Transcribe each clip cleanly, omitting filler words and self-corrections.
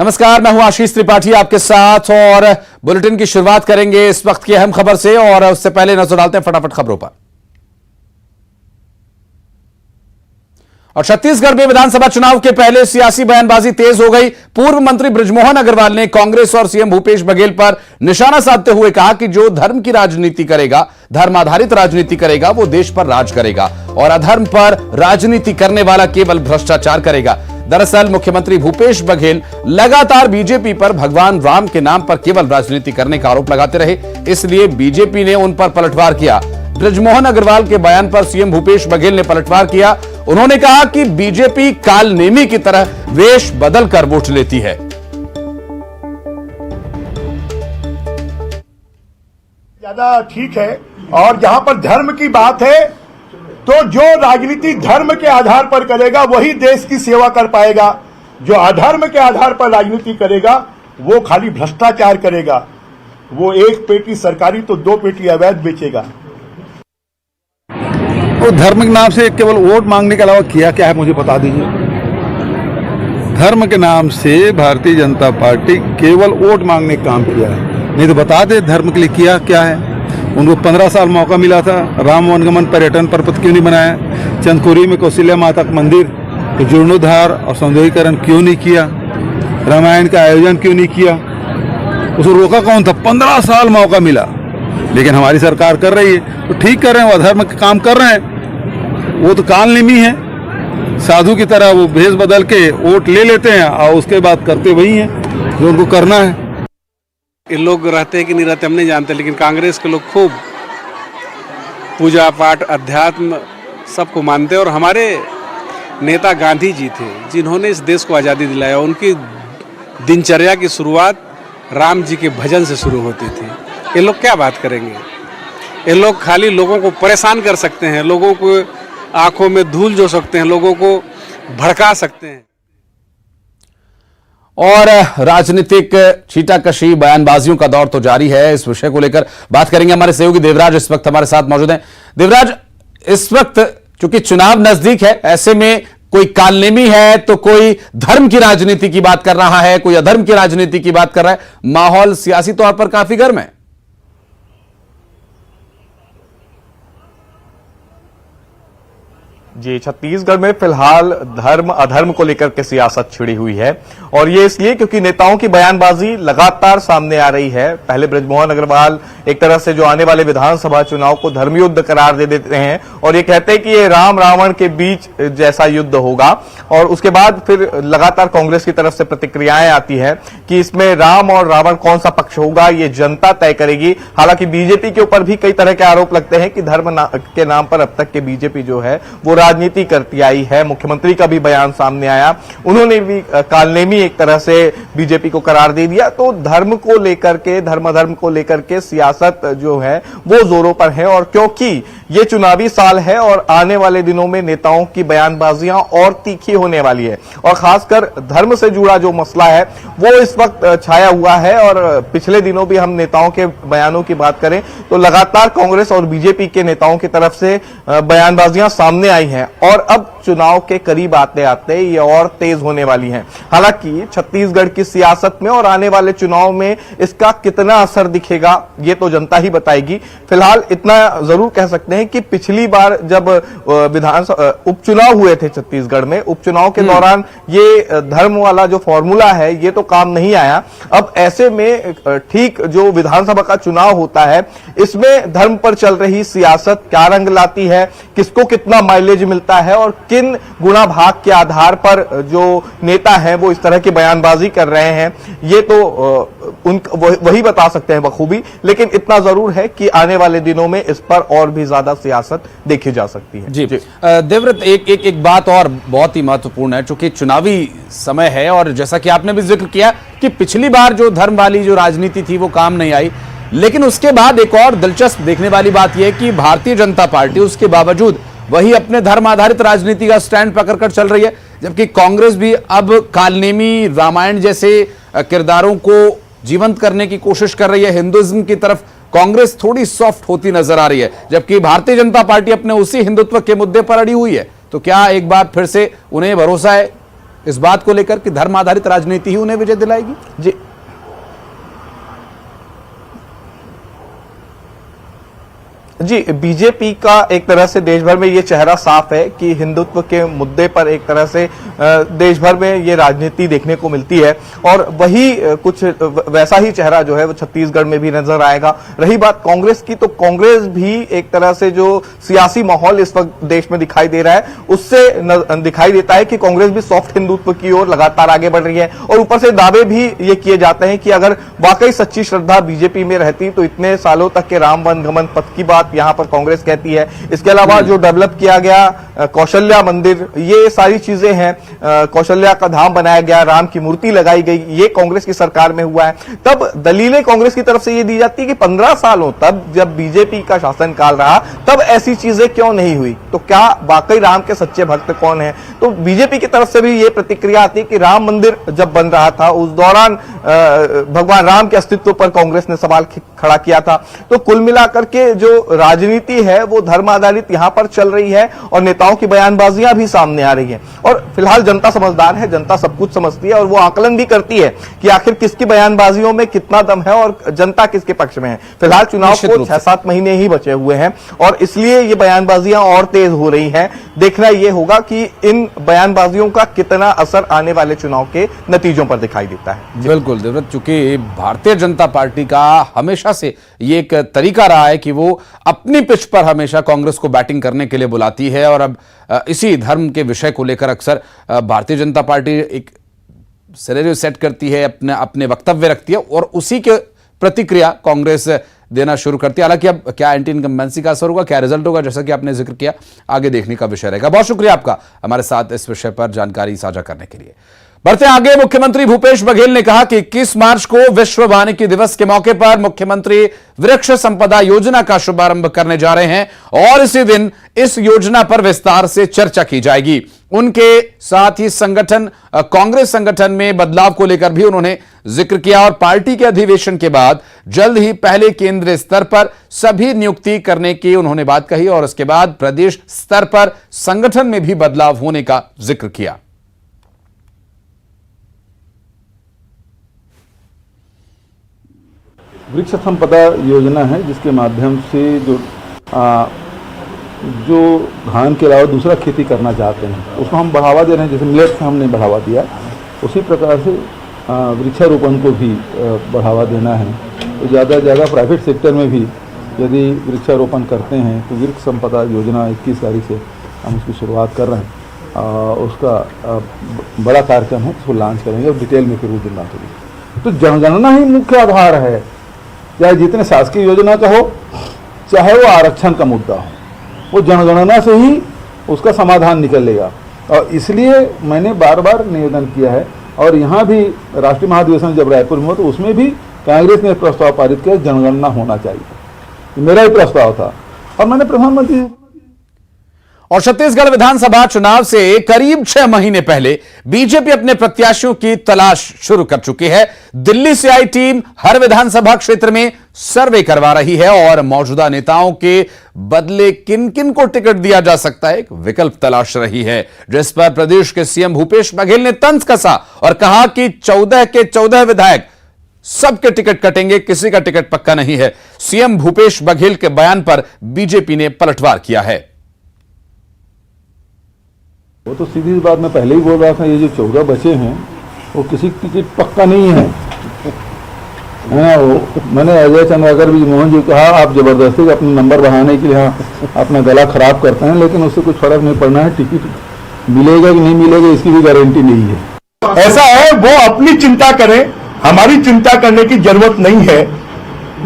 नमस्कार, मैं हूं आशीष त्रिपाठी आपके साथ और बुलेटिन की शुरुआत करेंगे इस वक्त की अहम खबर से। और उससे पहले नजर डालते हैं फटाफट खबरों पर। और छत्तीसगढ़ में विधानसभा चुनाव के पहले सियासी बयानबाजी तेज हो गई। पूर्व मंत्री बृजमोहन अग्रवाल ने कांग्रेस और सीएम भूपेश बघेल पर निशाना साधते हुए कहा कि जो धर्म की राजनीति करेगा, धर्म आधारित राजनीति करेगा, वो देश पर राज करेगा और अधर्म पर राजनीति करने वाला केवल भ्रष्टाचार करेगा। दरअसल मुख्यमंत्री भूपेश बघेल लगातार बीजेपी पर भगवान राम के नाम पर केवल राजनीति करने का आरोप लगाते रहे, इसलिए बीजेपी ने उन पर पलटवार किया। बृजमोहन अग्रवाल के बयान पर सीएम भूपेश बघेल ने पलटवार किया। उन्होंने कहा कि बीजेपी कालनेमी की तरह वेश बदलकर वोट लेती है। ज्यादा ठीक है। और जहां पर धर्म की बात है तो जो राजनीति धर्म के आधार पर करेगा वही देश की सेवा कर पाएगा। जो अधर्म के आधार पर राजनीति करेगा वो खाली भ्रष्टाचार करेगा। वो एक पेटी सरकारी तो दो पेटी अवैध बेचेगा। वो धर्म के नाम से केवल वोट मांगने के अलावा किया क्या है मुझे बता दीजिए। धर्म के नाम से भारतीय जनता पार्टी केवल वोट मांगने का काम किया है, नहीं तो बता दे धर्म के लिए किया क्या है। उनको 15 साल मौका मिला था, राम वनगमन पर्यटन पर्वत क्यों नहीं बनाया? चंदकुरी में कौशल्या माता का मंदिर के जीर्णोद्धार और सौंदर्यीकरण क्यों नहीं किया? रामायण का आयोजन क्यों नहीं किया? उसको रोका कौन था? 15 साल मौका मिला, लेकिन हमारी सरकार कर रही है तो ठीक कर रहे हैं। वो अधर्म के काम कर रहे हैं, वो तो कालनेमी है। साधु की तरह वो भेष बदल के वोट ले लेते हैं और उसके बाद करते वही हैं जो उनको करना है। ये लोग रहते हैं कि नहीं रहते हम नहीं जानते, लेकिन कांग्रेस के लोग खूब पूजा पाठ अध्यात्म सबको मानते हैं। और हमारे नेता गांधी जी थे जिन्होंने इस देश को आज़ादी दिलाया। उनकी दिनचर्या की शुरुआत राम जी के भजन से शुरू होती थी। ये लोग क्या बात करेंगे? ये लोग खाली लोगों को परेशान कर सकते हैं, लोगों को आंखों में धूल जो सकते हैं, लोगों को भड़का सकते हैं। और राजनीतिक छीटाकशी बयानबाजियों का दौर तो जारी है। इस विषय को लेकर बात करेंगे। हमारे सहयोगी देवराज इस वक्त हमारे साथ मौजूद हैं। देवराज, इस वक्त चूंकि चुनाव नजदीक है, ऐसे में कोई कालनेमी है तो कोई धर्म की राजनीति की बात कर रहा है, कोई अधर्म की राजनीति की बात कर रहा है। माहौल सियासी तौर पर काफी गर्म है। जी, छत्तीसगढ़ में फिलहाल धर्म अधर्म को लेकर के सियासत छिड़ी हुई है और ये इसलिए क्योंकि नेताओं की बयानबाजी लगातार सामने आ रही है। पहले बृजमोहन अग्रवाल एक तरह से जो आने वाले विधानसभा चुनाव को धर्मयुद्ध करार दे देते हैं और ये कहते हैं कि ये राम रावण के बीच जैसा युद्ध होगा। और उसके बाद फिर लगातार कांग्रेस की तरफ से प्रतिक्रियाएं आती है कि इसमें राम और रावण कौन सा पक्ष होगा ये जनता तय करेगी। हालांकि बीजेपी के ऊपर भी कई तरह के आरोप लगते हैं कि धर्म के नाम पर अब तक के बीजेपी जो है वो राजनीति करती आई है। मुख्यमंत्री का भी बयान सामने आया, उन्होंने भी कालनेमी एक तरह से बीजेपी को करार दे दिया। तो धर्म को लेकर के, धर्म अधर्म को लेकर के सियासत जो है वो जोरों पर है। और क्योंकि ये चुनावी साल है और आने वाले दिनों में नेताओं की बयानबाजियां और तीखी होने वाली है और खासकर धर्म से जुड़ा जो मसला है वो इस वक्त छाया हुआ है। और पिछले दिनों भी हम नेताओं के बयानों की बात करें तो लगातार कांग्रेस और बीजेपी के नेताओं की तरफ से बयानबाजियां सामने आई हैं और अब चुनाव के करीब आते आते ये और तेज होने वाली हैं। हालांकि छत्तीसगढ़ की सियासत में और आने वाले चुनाव में इसका कितना असर दिखेगा ये तो जनता ही बताएगी। फिलहाल इतना जरूर कह सकते हैं कि पिछली बार जब विधानसभा उपचुनाव हुए थे छत्तीसगढ़ में, उपचुनाव के दौरान ये धर्म वाला जो फॉर्मूला है ये तो काम नहीं आया। अब ऐसे में ठीक जो विधानसभा का चुनाव होता है इसमें धर्म पर चल रही सियासत क्या रंग लाती है, किसको कितना माइलेज मिलता है और किन गुणा भाग के आधार पर जो नेता हैं वो इस तरह की बयानबाजी कर रहे हैं ये तो वही बता सकते हैं बखूबी। लेकिन इतना जरूर है कि आने वाले दिनों में इस पर और भी ज्यादा सियासत देखी जा सकती है। जी देवव्रत, एक बात और बहुत ही महत्वपूर्ण है, चूंकि चुनावी समय है और जैसा कि आपने भी जिक्र किया कि पिछली बार जो धर्म वाली जो राजनीति थी वो काम नहीं आई, लेकिन उसके बाद एक और दिलचस्प देखने वाली बात यह है कि भारतीय जनता पार्टी उसके बावजूद वही अपने धर्म आधारित राजनीति का स्टैंड पकड़कर चल रही है, जबकि कांग्रेस भी अब कालनेमी रामायण जैसे किरदारों को जीवंत करने की कोशिश कर रही है। हिंदुइज्म की तरफ कांग्रेस थोड़ी सॉफ्ट होती नजर आ रही है, जबकि भारतीय जनता पार्टी अपने उसी हिंदुत्व के मुद्दे पर अड़ी हुई है। तो क्या एक बार फिर से उन्हें भरोसा है इस बात को लेकर कि धर्म आधारित राजनीति ही उन्हें विजय दिलाएगी? जी, बीजेपी का एक तरह से देश भर में ये चेहरा साफ है कि हिंदुत्व के मुद्दे पर एक तरह से देश भर में ये राजनीति देखने को मिलती है और वही कुछ वैसा ही चेहरा जो है वो छत्तीसगढ़ में भी नजर आएगा। रही बात कांग्रेस की, तो कांग्रेस भी एक तरह से जो सियासी माहौल इस वक्त देश में दिखाई दे रहा है उससे दिखाई देता है कि कांग्रेस भी सॉफ्ट हिंदुत्व की ओर लगातार आगे बढ़ रही है और ऊपर से दावे भी ये किए जाते हैं कि अगर वाकई सच्ची श्रद्धा बीजेपी में रहती तो इतने सालों तक के राम वनगमन पथ की बात यहां पर कांग्रेस कहती है। इसके अलावा जो डेवलप किया गया कौशल्या मंदिर, ये सारी चीजें हैं, कौशल्या का धाम बनाया गया, राम की मूर्ति लगाई गई, ये कांग्रेस की सरकार में हुआ है। तब दलीलें कांग्रेस की तरफ से ये दी जाती है कि 15 सालों तक जब बीजेपी का शासनकाल रहा तब ऐसी चीजें क्यों नहीं हुई, तो क्या वाकई राम के सच्चे भक्त कौन है? तो बीजेपी की तरफ से भी ये प्रतिक्रिया आती है कि राम मंदिर जब बन रहा था उस दौरान भगवान राम के अस्तित्व पर कांग्रेस ने सवाल खड़ा किया था। तो कुल मिलाकर के जो राजनीति है वो धर्म आधारित यहां पर चल रही है और नेताओं की बयानबाजियां भी सामने आ रही हैं और फिलहाल जनता समझदार है, जनता सब कुछ समझती है और वो आकलन भी करती है कि आखिर किसकी बयानबाजियों में कितना दम है और जनता किसके पक्ष में है। फिलहाल चुनाव को 6-7 महीने ही बचे हुए हैं और इसलिए ये बयानबाजियां और तेज हो रही हैं। देखना यह होगा कि इन बयानबाजियों का कितना असर आने वाले चुनाव के नतीजों पर दिखाई देता है। बिल्कुल देवव्रत, चूंकि भारतीय जनता पार्टी का हमेशा से ये एक तरीका रहा है कि वो अपनी पिच पर हमेशा कांग्रेस को बैटिंग करने के लिए बुलाती है और अब इसी धर्म के विषय को लेकर अक्सर भारतीय जनता पार्टी एक सिनेरियो सेट करती है, अपने वक्तव्य रखती है और उसी के प्रतिक्रिया कांग्रेस देना शुरू करती है। हालांकि अब क्या एंटी इनकम्बेंसी का असर होगा, क्या रिजल्ट होगा, जैसा कि आपने जिक्र किया, आगे देखने का विषय रहेगा। बहुत शुक्रिया आपका हमारे साथ इस विषय पर जानकारी साझा करने के लिए। बढ़ते आगे, मुख्यमंत्री भूपेश बघेल ने कहा कि 21 मार्च को विश्व वानिकी दिवस के मौके पर मुख्यमंत्री वृक्ष संपदा योजना का शुभारंभ करने जा रहे हैं और इसी दिन इस योजना पर विस्तार से चर्चा की जाएगी। उनके साथ ही संगठन कांग्रेस संगठन में बदलाव को लेकर भी उन्होंने जिक्र किया और पार्टी के अधिवेशन के बाद जल्द ही पहले केंद्रीय स्तर पर सभी नियुक्ति करने की उन्होंने बात कही और उसके बाद प्रदेश स्तर पर संगठन में भी बदलाव होने का जिक्र किया। वृक्ष संपदा योजना है जिसके माध्यम से जो धान के अलावा दूसरा खेती करना चाहते हैं उसको हम बढ़ावा दे रहे हैं। जैसे मिलेट से हमने बढ़ावा दिया, उसी प्रकार से वृक्षारोपण को भी बढ़ावा देना है। तो ज़्यादा से ज़्यादा प्राइवेट सेक्टर में भी यदि वृक्षारोपण करते हैं तो वृक्ष संपदा योजना 21 तारीख से हम उसकी शुरुआत कर रहे हैं। उसका बड़ा कार्यक्रम है, उसको लॉन्च करेंगे और डिटेल में फिर वो दिन बात होगी। तो जनगणना ही मुख्य आधार है, चाहे जितने शासकीय योजना का हो, चाहे वो आरक्षण का मुद्दा हो, वो जनगणना से ही उसका समाधान निकलेगा। और इसलिए मैंने बार बार निवेदन किया है और यहाँ भी राष्ट्रीय महाधिवेशन जब रायपुर में हुआ तो उसमें भी कांग्रेस ने प्रस्ताव पारित किया जनगणना होना चाहिए, मेरा ही प्रस्ताव था और मैंने प्रधानमंत्री। और छत्तीसगढ़ विधानसभा चुनाव से करीब 6 महीने पहले बीजेपी अपने प्रत्याशियों की तलाश शुरू कर चुकी है। दिल्ली से आई टीम हर विधानसभा क्षेत्र में सर्वे करवा रही है और मौजूदा नेताओं के बदले किन किन को टिकट दिया जा सकता है एक विकल्प तलाश रही है, जिस पर प्रदेश के सीएम भूपेश बघेल ने तंज कसा और कहा कि 14 के 14 विधायक सबके टिकट कटेंगे, किसी का टिकट पक्का नहीं है। सीएम भूपेश बघेल के बयान पर बीजेपी ने पलटवार किया है। वो तो सीधी बात मैं पहले ही बोल रहा था, ये जो 14 बचे हैं वो किसी टिकट पक्का नहीं है ना। वो मैंने अजय चंद्राकर भी मोहन जी कहा आप जबरदस्ती अपने नंबर बढ़ाने के लिए अपना गला खराब करते हैं, लेकिन उससे कुछ फर्क नहीं पड़ना है। टिकट मिलेगा कि नहीं मिलेगा इसकी भी गारंटी नहीं है। ऐसा है, वो अपनी चिंता करें, हमारी चिंता करने की जरूरत नहीं है।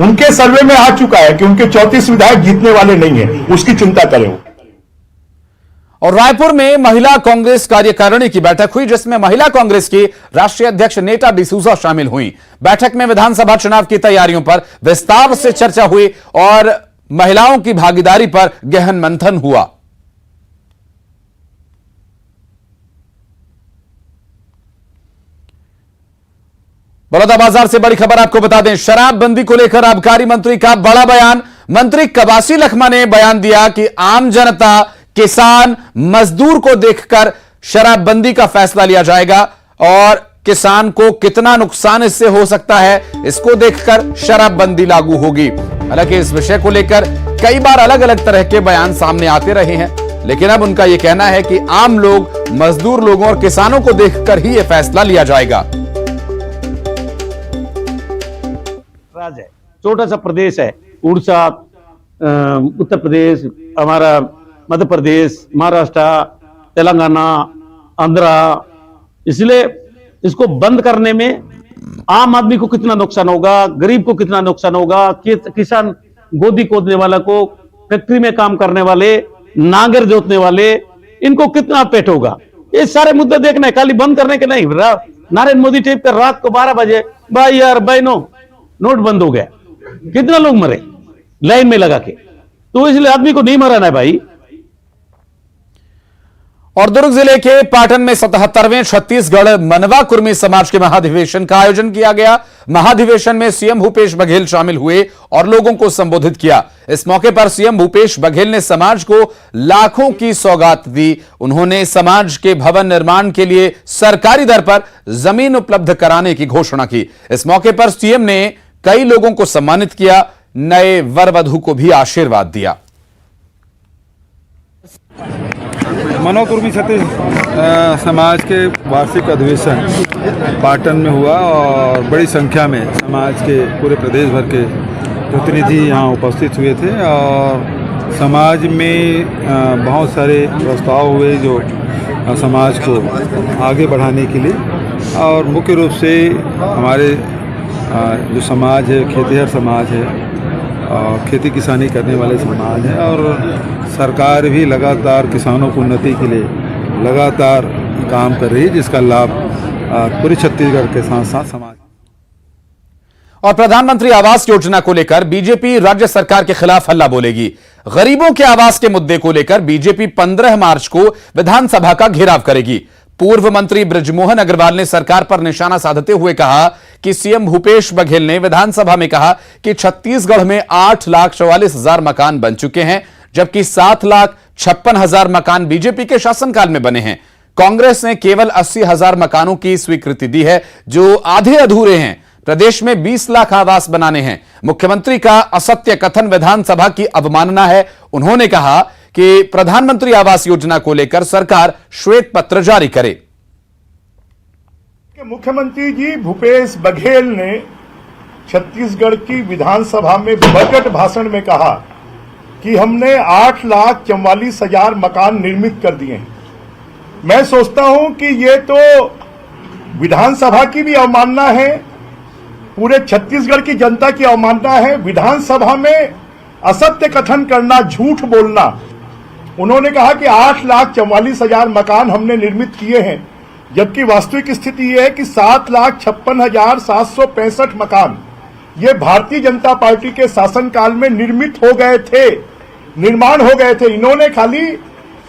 उनके सर्वे में आ चुका है कि उनके 34 विधायक जीतने वाले नहीं है, उसकी चिंता करें वो। और रायपुर में महिला कांग्रेस कार्यकारिणी की बैठक हुई जिसमें महिला कांग्रेस की राष्ट्रीय अध्यक्ष नेता डिसूजा शामिल हुई। बैठक में विधानसभा चुनाव की तैयारियों पर विस्तार से चर्चा हुई और महिलाओं की भागीदारी पर गहन मंथन हुआ। बलौदाबाजार से बड़ी खबर आपको बता दें, शराबबंदी को लेकर आबकारी मंत्री का बड़ा बयान। मंत्री कवासी लखमा ने बयान दिया कि आम जनता, किसान, मजदूर को देखकर शराबबंदी का फैसला लिया जाएगा और किसान को कितना नुकसान इससे हो सकता है, इसको देखकर शराबबंदी लागू होगी। हालांकि इस विषय को लेकर कई बार अलग अलग तरह के बयान सामने आते रहे हैं, लेकिन अब उनका यह कहना है कि आम लोग, मजदूर लोगों और किसानों को देखकर ही यह फैसला लिया जाएगा। राज है, छोटा सा प्रदेश है, उड़ीसा, उत्तर प्रदेश, हमारा मध्य प्रदेश, महाराष्ट्र, तेलंगाना, आंध्रा, इसलिए इसको बंद करने में आम आदमी को कितना नुकसान होगा, गरीब को कितना नुकसान होगा, किसान गोदी खोदने वाला को, फैक्ट्री में काम करने वाले, नांगर जोतने वाले, इनको कितना पेट होगा, ये सारे मुद्दे देखना है, खाली बंद करने के नहीं। नरेंद्र मोदी टेप कर रात को 12 बजे भाई यार बहनों नोट बंद हो गया, कितना लोग मरे लाइन में लगा के, तो इसलिए आदमी को नहीं मराना है भाई। और दुर्ग जिले के पाटन में 77वें छत्तीसगढ़ मनवा कुर्मी समाज के महाधिवेशन का आयोजन किया गया। महाधिवेशन में सीएम भूपेश बघेल शामिल हुए और लोगों को संबोधित किया। इस मौके पर सीएम भूपेश बघेल ने समाज को लाखों की सौगात दी। उन्होंने समाज के भवन निर्माण के लिए सरकारी दर पर जमीन उपलब्ध कराने की घोषणा की। इस मौके पर सीएम ने कई लोगों को सम्मानित किया, नए वर वधू को भी आशीर्वाद दिया। मनवा कुर्मी छत्तीस समाज के वार्षिक अधिवेशन पाटन में हुआ और बड़ी संख्या में समाज के पूरे प्रदेश भर के प्रतिनिधि यहाँ उपस्थित हुए थे और समाज में बहुत सारे प्रस्ताव हुए जो समाज को आगे बढ़ाने के लिए, और मुख्य रूप से हमारे जो समाज है खेतिहर समाज है और खेती किसानी करने वाले समाज है, और सरकार भी लगातार किसानों की उन्नति के लिए लगातार काम कर रही है, जिसका लाभ पूरे छत्तीसगढ़ के साथ साथ समाज। और प्रधानमंत्री आवास योजना को लेकर बीजेपी राज्य सरकार के खिलाफ हल्ला बोलेगी। गरीबों के आवास के मुद्दे को लेकर बीजेपी 15 मार्च को विधानसभा का घेराव करेगी। पूर्व मंत्री बृजमोहन अग्रवाल ने सरकार पर निशाना साधते हुए कहा कि सीएम भूपेश बघेल ने विधानसभा में कहा कि छत्तीसगढ़ में 8,44,000 मकान बन चुके हैं, जबकि 7,56,000 मकान बीजेपी के शासनकाल में बने हैं। कांग्रेस ने केवल 80,000 मकानों की स्वीकृति दी है जो आधे अधूरे हैं। प्रदेश में 20 लाख आवास बनाने हैं। मुख्यमंत्री का असत्य कथन विधानसभा की अवमानना है। उन्होंने कहा कि प्रधानमंत्री आवास योजना को लेकर सरकार श्वेत पत्र जारी करे। मुख्यमंत्री जी भूपेश बघेल ने छत्तीसगढ़ की विधानसभा में बजट भाषण में कहा कि हमने 8,44,000 मकान निर्मित कर दिए हैं। मैं सोचता हूं कि ये तो विधानसभा की भी अवमानना है, पूरे छत्तीसगढ़ की जनता की अवमानना है। विधानसभा में असत्य कथन करना, झूठ बोलना। उन्होंने कहा कि 8,44,000 मकान हमने निर्मित किए हैं, जबकि वास्तविक स्थिति यह है कि 7,56,765 मकान ये भारतीय जनता पार्टी के शासनकाल में निर्मित हो गए थे, निर्माण हो गए थे। इन्होंने खाली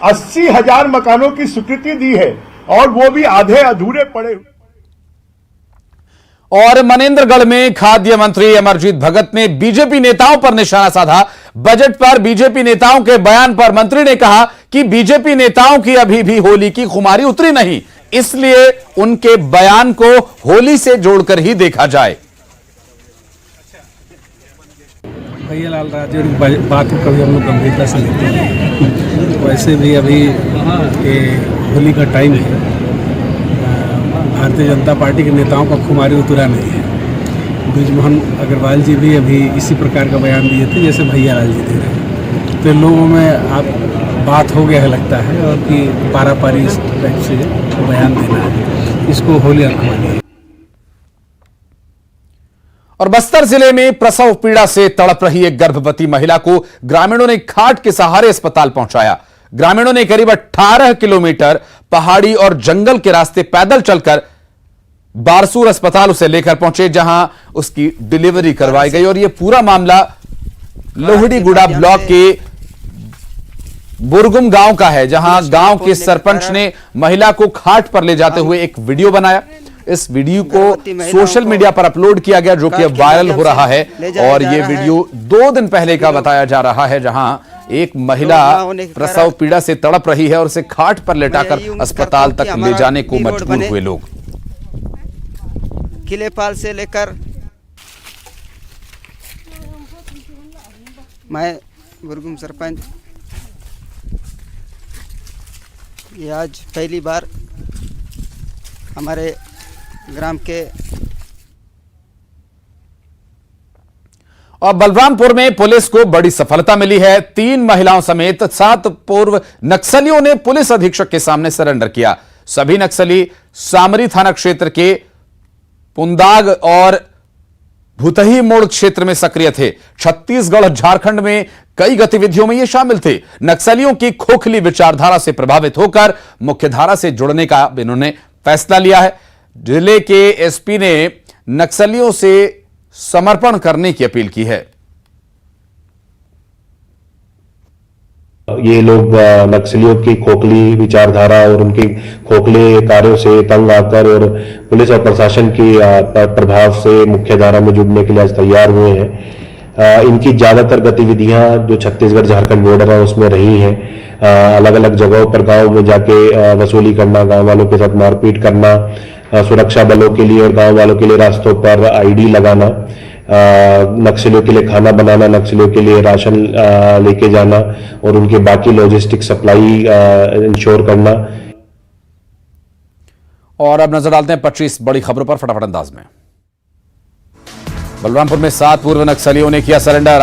80,000 मकानों की स्वीकृति दी है और वो भी आधे अधूरे पड़े। और मनेंद्रगढ़ में खाद्य मंत्री अमरजीत भगत ने बीजेपी नेताओं पर निशाना साधा। बजट पर बीजेपी नेताओं के बयान पर मंत्री ने कहा कि बीजेपी नेताओं की अभी भी होली की खुमारी उतरी नहीं, इसलिए उनके बयान को होली से जोड़कर ही देखा जाए। भैया लाल राजौर की बात को कभी हम लोग गंभीरता से लेते हैं। वैसे भी अभी होली का टाइम है, भारतीय जनता पार्टी के नेताओं का खुमारी उतरा नहीं है। बृजमोहन अग्रवाल जी भी अभी इसी प्रकार का बयान दिए थे जैसे भैया लाल जी दे रहे हैं। तो लोगों में आप बात हो गया है लगता है, और कि पारापारी इस टाइप से बयान देना है, इसको होली अखबारी है। और बस्तर जिले में प्रसव पीड़ा से तड़प रही एक गर्भवती महिला को ग्रामीणों ने खाट के सहारे अस्पताल पहुंचाया। ग्रामीणों ने करीब 18 किलोमीटर पहाड़ी और जंगल के रास्ते पैदल चलकर बारसूर अस्पताल उसे लेकर पहुंचे, जहां उसकी डिलीवरी करवाई गई। और यह पूरा मामला लोहड़ीगुड़ा ब्लॉक के बुरगुम गांव का है, जहां गांव के सरपंच ने महिला को खाट पर ले जाते हुए एक वीडियो बनाया। इस वीडियो को सोशल मीडिया पर अपलोड किया गया, जो कि अब वायरल हो रहा है। और यह वीडियो 2 दिन पहले का बताया जा रहा है, जहां एक महिला प्रसव पीड़ा से तड़प रही है और उसे खाट पर लेटाकर अस्पताल तक ले जाने को मजबूर हुए लोग। किलेपाल से लेकर मैं बुरगुम सरपंच, ये आज पहली बार हमारे ग्राम के और बलरामपुर में पुलिस को बड़ी सफलता मिली है। 3 महिलाओं समेत 7 पूर्व नक्सलियों ने पुलिस अधीक्षक के सामने सरेंडर किया। सभी नक्सली सामरी थाना क्षेत्र के पुंदाग और भूतही मोड़ क्षेत्र में सक्रिय थे। छत्तीसगढ़ झारखंड में कई गतिविधियों में ये शामिल थे। नक्सलियों की खोखली विचारधारा से प्रभावित होकर मुख्यधारा से जुड़ने का इन्होंने फैसला लिया है। जिले के एसपी ने नक्सलियों से समर्पण करने की अपील की है। ये लोग नक्सलियों की खोखली विचारधारा और उनके खोखले कार्यों से तंग आकर और पुलिस और प्रशासन की प्रभाव से मुख्यधारा में जुड़ने के लिए आज तैयार हुए हैं। इनकी ज्यादातर गतिविधियां जो छत्तीसगढ़ झारखंड बॉर्डर है उसमें रही हैं। अलग अलग जगहों पर गांव में जाके वसूली करना, गांव वालों के साथ मारपीट करना, सुरक्षा बलों के लिए और गांव वालों के लिए रास्तों पर आईडी लगाना, नक्सलियों के लिए खाना बनाना, नक्सलियों के लिए राशन लेके जाना और उनके बाकी लॉजिस्टिक सप्लाई इंश्योर करना। और अब नजर डालते हैं 25 बड़ी खबरों पर फटाफट अंदाज में। बलरामपुर में 7 पूर्व नक्सलियों ने किया सरेंडर।